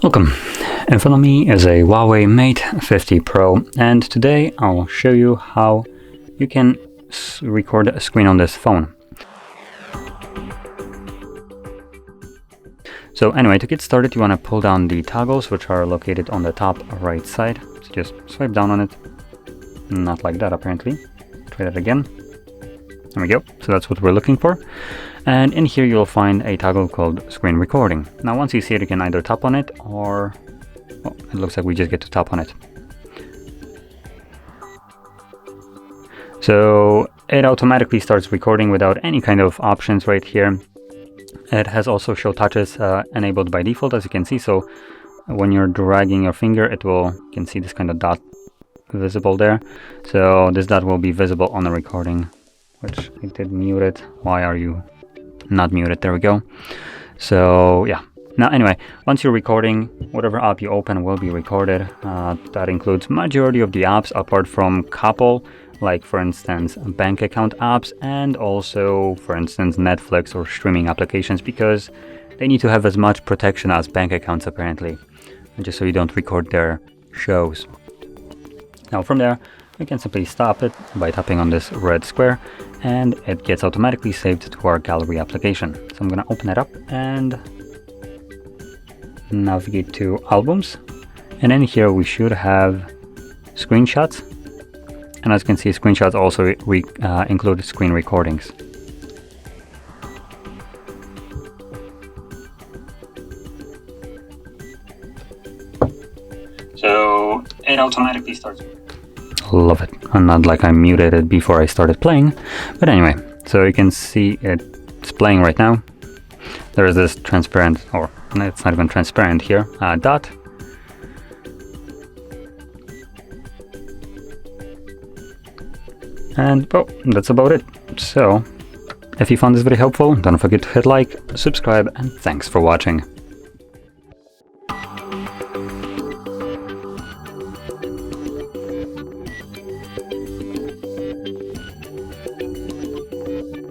Welcome. In front of me is a HUAWEI Mate 50 Pro, and today I'll show you how you can record a screen on this phone. So anyway, to get started, you want to pull down the toggles, which are located on the top right side. So just swipe down on it. Not like that, apparently. Try that again. There we go. So that's what we're looking for. And in here you'll find a toggle called screen recording. Now once you see it, you can either tap on it or, well, it looks like we just get to tap on it. So it automatically starts recording without any kind of options right here. It has also show touches enabled by default, as you can see. So when you're dragging your finger, you can see this kind of dot visible there. So this dot will be visible on the recording, which I did mute it. Why are you not muted? There we go. So yeah. Now anyway, once you're recording, whatever app you open will be recorded. That includes majority of the apps, apart from couple, like for instance bank account apps, and also for instance Netflix or streaming applications, because they need to have as much protection as bank accounts apparently, just so you don't record their shows. Now from there, we can simply stop it by tapping on this red square, and it gets automatically saved to our gallery application. So I'm going to open it up and navigate to albums, and in here we should have screenshots, and as you can see, screenshots also include screen recordings. So it automatically starts. Love it. And not like I muted it before I started playing, but anyway, so you can see it's playing right now. There is this transparent, or it's not even transparent here, dot. And well, that's about it. So if you found this video helpful, don't forget to hit like, subscribe, and thanks for watching.